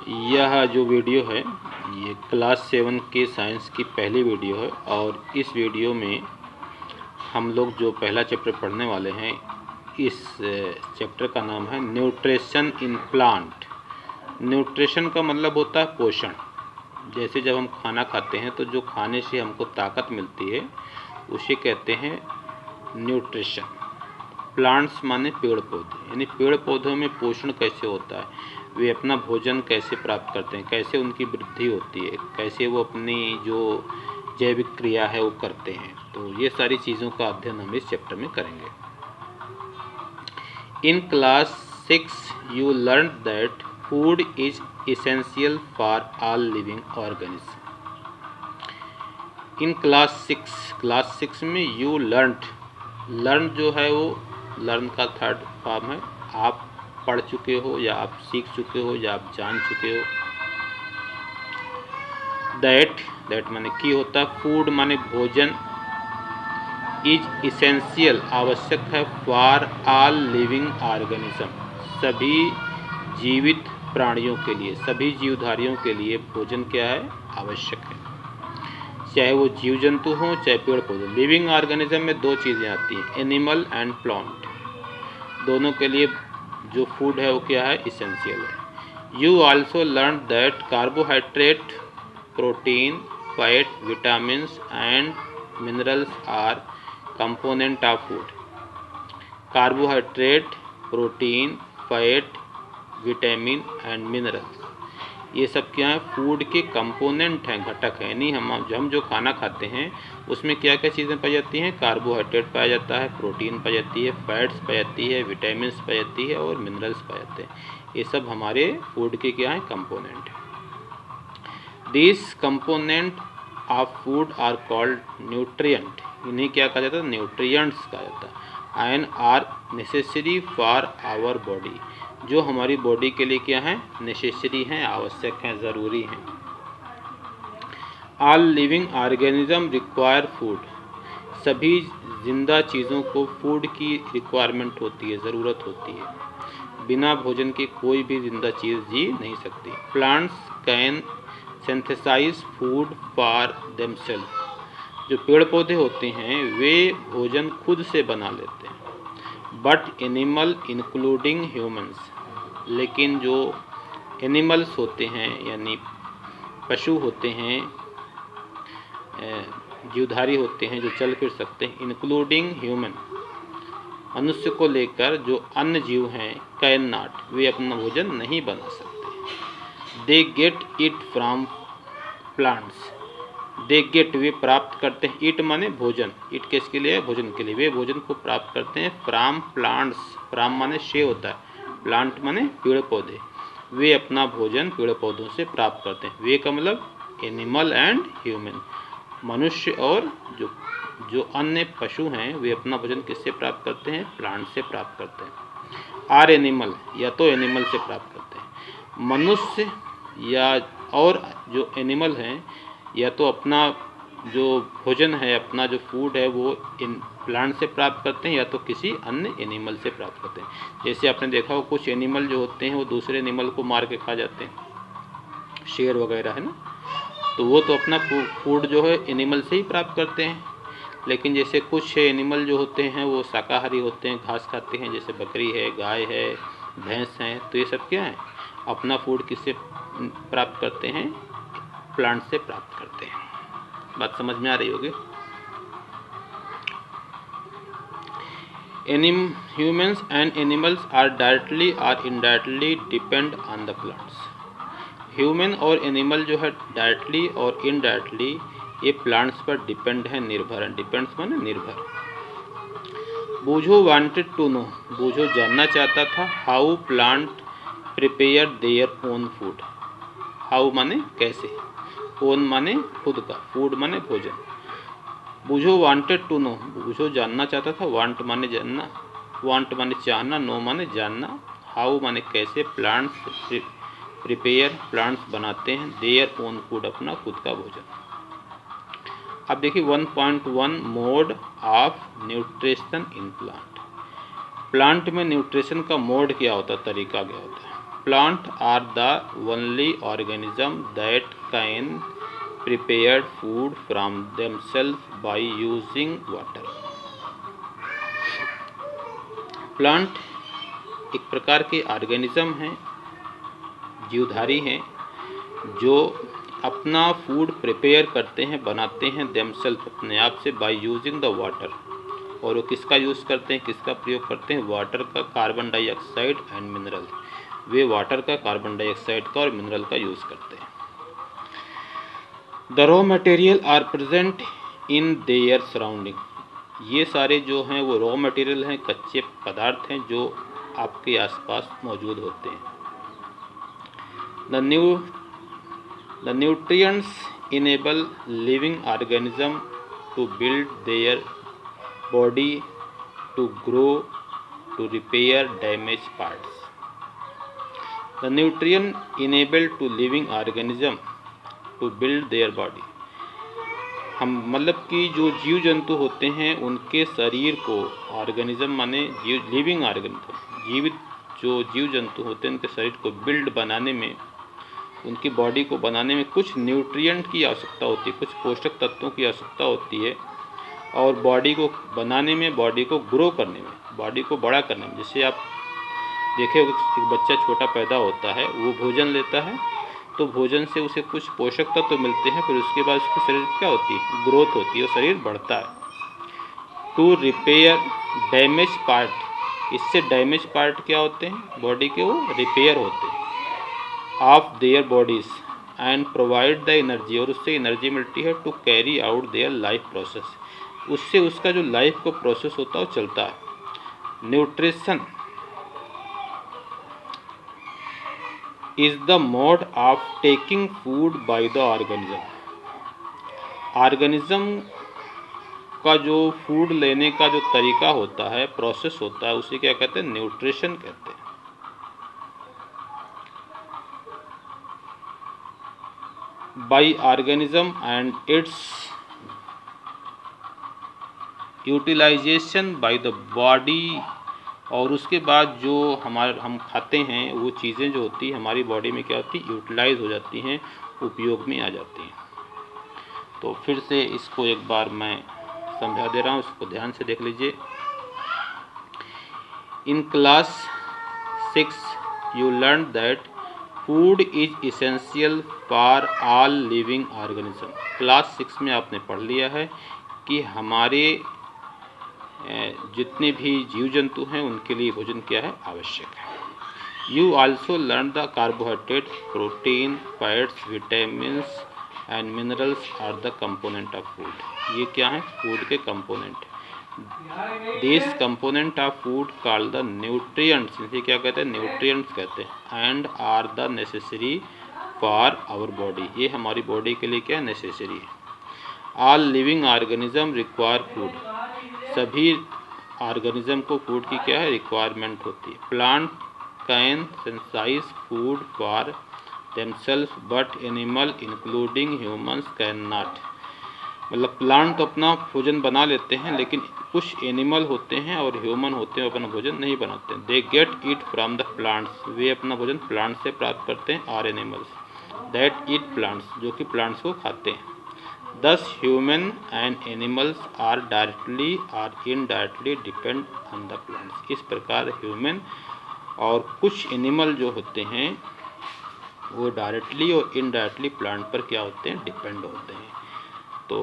यह जो वीडियो है ये क्लास 7 के साइंस की पहली वीडियो है और इस वीडियो में हम लोग जो पहला चैप्टर पढ़ने वाले हैं इस चैप्टर का नाम है न्यूट्रिशन इन प्लांट। न्यूट्रिशन का मतलब होता है पोषण। जैसे जब हम खाना खाते हैं तो जो खाने से हमको ताकत मिलती है उसे कहते हैं न्यूट्रिशन। प्लांट्स माने पेड़ पौधे, यानी पेड़ पौधों में पोषण कैसे होता है, वे अपना भोजन कैसे प्राप्त करते हैं, कैसे उनकी वृद्धि होती है, कैसे वो अपनी जो जैविक क्रिया है वो करते हैं। तो ये सारी चीज़ों का अध्ययन हम इस चैप्टर में करेंगे। In class 6 you learn that food is essential for all living organism. In class 6 में यू लर्न जो है वो लर्न का थर्ड फॉर्म है। आप पढ़ चुके हो या आप सीख चुके हो या आप जान चुके हो। दैट माने की होता है, फूड माने भोजन, इज इसेंशियल आवश्यक है, फॉर ऑल लिविंग ऑर्गेनिज्म सभी जीवित प्राणियों के लिए, सभी जीवधारियों के लिए भोजन क्या है, आवश्यक है, चाहे वो जीव जंतु हों चाहे पेड़ पौधे। लिविंग ऑर्गेनिज्म में दो चीज़ें आती हैं, एनिमल एंड प्लांट। दोनों के लिए जो फूड है वो क्या है, इसेंशियल है। You also learn that carbohydrate, protein, fat, vitamins and minerals R component of food. Carbohydrate, protein, fat, vitamin and minerals ये सब क्या है, फूड के कंपोनेंट हैं, घटक हैं। यानी हम जो खाना खाते हैं उसमें क्या क्या चीज़ें पाई जाती हैं, कार्बोहाइड्रेट पाया जाता है, प्रोटीन पाई जाती है, फैट्स पाई जाती है, विटामिन्स पाई जाती है और मिनरल्स पाए जाते हैं। ये सब हमारे फूड के क्या हैं, कंपोनेंट हैं। This component of food are called nutrient. इन्हें क्या कहा जाता है, न्यूट्रिएंट्स कहा जाता है। And are necessary for our body, जो हमारी बॉडी के लिए क्या है, नेसेसरी हैं, आवश्यक हैं, ज़रूरी हैं। All living organism require food, सभी जिंदा चीज़ों को फूड की रिक्वायरमेंट होती है, ज़रूरत होती है। बिना भोजन के कोई भी जिंदा चीज़ जी नहीं सकती। Plants can synthesise food for themselves, जो पेड़ पौधे होते हैं वे भोजन खुद से बना लेते हैं। बट एनिमल इंक्लूडिंग ह्यूमंस, लेकिन जो एनिमल्स होते हैं यानी पशु होते हैं, जीवधारी होते हैं जो चल फिर सकते हैं, इंक्लूडिंग ह्यूमन मनुष्य को लेकर जो अन्य जीव हैं, कैन नॉट वे अपना भोजन नहीं बना सकते। They get it from plants, they get वे प्राप्त करते हैं, इट माने भोजन, इट किसके लिए है, भोजन के लिए। वे भोजन को प्राप्त करते हैं फ्रॉम प्लांट्स, फ्रॉम माने से होता है, प्लांट माने पेड़ पौधे। वे अपना भोजन पेड़ पौधों से प्राप्त करते हैं। वे का मतलब एनिमल एंड ह्यूमन, मनुष्य और जो अन्य पशु हैं वे अपना भोजन किससे प्राप्त करते हैं, प्लांट से प्राप्त करते हैं। आर एनिमल, या तो एनिमल से प्राप्त करते हैं। मनुष्य या और जो एनिमल हैं या तो अपना जो भोजन है, अपना जो फूड है वो इन प्लांट से प्राप्त करते हैं या तो किसी अन्य एनिमल से प्राप्त करते हैं। जैसे आपने देखा हो कुछ एनिमल जो होते हैं वो दूसरे एनिमल को मार के खा जाते हैं, शेर वगैरह है ना, तो वो तो अपना फूड जो है एनिमल से ही प्राप्त करते हैं। लेकिन जैसे कुछ एनिमल जो होते हैं वो शाकाहारी होते हैं, घास खाते हैं, जैसे बकरी है, गाय है, भैंस हैं, तो ये सब क्या है, अपना फूड किससे प्राप्त करते हैं, प्लांट से प्राप्त करते हैं। बात समझ में आ रही होगी। Humans and animals are directly or indirectly depend on the plants. Human और एनिमल जो है डायरेक्टली और इनडायरेक्टली ये प्लांट्स पर डिपेंड है, निर्भर है। डिपेंड्स माने निर्भर। बूझो वांटेड टू नो, बूझो जानना चाहता था, how plant prepare their own food. How माने कैसे, ओन माने खुद का, फूड माने भोजन। बूझो वांटेड टू नो, बूझो जानना चाहता था, वांट माने जानना, वांट माने चाहना, नो माने जानना, हाउ माने कैसे, प्लांट्स प्रिपेयर प्लांट्स बनाते हैं, देयर ओन फूड अपना खुद का भोजन। अब देखिए 1.1 mode of nutrition in plant. Plant में न्यूट्रिशन का मोड क्या होता है, तरीका क्या होता है। Plant are the only organism that can prepare food from themselves by using water. Plant एक प्रकार के ऑर्गेनिज्म हैं, जीवधारी हैं, जो अपना फूड प्रिपेयर करते हैं, बनाते हैं देमसेल्फ अपने आप से बाय यूजिंग द वाटर। और वो किसका यूज़ करते हैं, किसका प्रयोग करते हैं? वाटर का, कार्बन डाइऑक्साइड एंड मिनरल। वे वाटर का, कार्बन डाइऑक्साइड का और मिनरल का यूज़ करते हैं। The raw material are present in their surrounding. ये सारे जो हैं वो रॉ मटेरियल हैं, कच्चे पदार्थ हैं जो आपके आसपास मौजूद होते हैं। The nutrients enable living organism to build their body, to grow, to repair damaged parts. The nutrient enable to living organism to build their body. हम मतलब कि जो जीव जंतु होते हैं उनके शरीर को, ऑर्गेनिज्म माने जीव, लिविंग ऑर्गेनिज्म, जीवित जो जीव जंतु होते हैं उनके शरीर को बिल्ड बनाने में, उनकी बॉडी को बनाने में कुछ न्यूट्रिएंट की आवश्यकता होती है, कुछ पोषक तत्वों की आवश्यकता होती है। और बॉडी को बनाने में, बॉडी को ग्रो करने में, बॉडी को बड़ा करने में, जैसे आप देखे हो एक बच्चा छोटा पैदा होता है, वो भोजन लेता है तो भोजन से उसे कुछ पोषक तत्व मिलते हैं, फिर उसके बाद उसके शरीर क्या होती है, ग्रोथ होती है और शरीर बढ़ता है। टू रिपेयर डैमेज पार्ट, इससे डैमेज पार्ट क्या होते हैं, बॉडी के, वो रिपेयर होते हैं of their bodies and provide the energy, और उससे एनर्जी मिलती है to carry out their life process, उससे उसका जो लाइफ को प्रोसेस होता है वो चलता है। Nutrition is the mode of taking food by the organism. Organism का जो फूड लेने का जो तरीका होता है, प्रोसेस होता है, उसे क्या कहते हैं, न्यूट्रिशन कहते हैं। By organism and its utilisation by the body, और उसके बाद जो हम खाते हैं वो चीज़ें जो होती हैं हमारी बॉडी में क्या होती है, यूटिलाइज हो जाती हैं, उपयोग में आ जाती हैं। तो फिर से इसको एक बार मैं समझा दे रहा हूँ, इसको ध्यान से देख लीजिए। In class 6 you learn that food is essential for all living organism. Class 6 में आपने पढ़ लिया है कि हमारे जितने भी जीव जंतु हैं उनके लिए भोजन क्या है, आवश्यक है। You also learn the carbohydrate, protein, fats, vitamins and minerals are the component of food. ये क्या है, फूड के component. This component of food called the nutrients, इसे क्या कहते हैं, न्यूट्रिएंट्स कहते हैं। And are the necessary for our body, ये हमारी बॉडी के लिए क्या नेसेसरी है। All living organism require food, सभी ऑर्गेनिज्म को फूड की क्या है, रिक्वायरमेंट होती है। Plant can synthesise food for themself but animal including humans can not. मतलब प्लांट तो अपना भोजन बना लेते हैं, लेकिन कुछ एनिमल होते हैं और ह्यूमन होते हैं अपना भोजन नहीं बनाते हैं। They get it from the plants, वे अपना भोजन प्लांट से प्राप्त करते हैं। Are animals that eat plants, जो कि प्लांट्स को खाते हैं। Thus human and animals are directly or indirectly depend on the plants। इस प्रकार ह्यूमन और कुछ एनिमल जो होते हैं वो डायरेक्टली और इनडायरेक्टली प्लांट पर क्या होते हैं, डिपेंड होते हैं। तो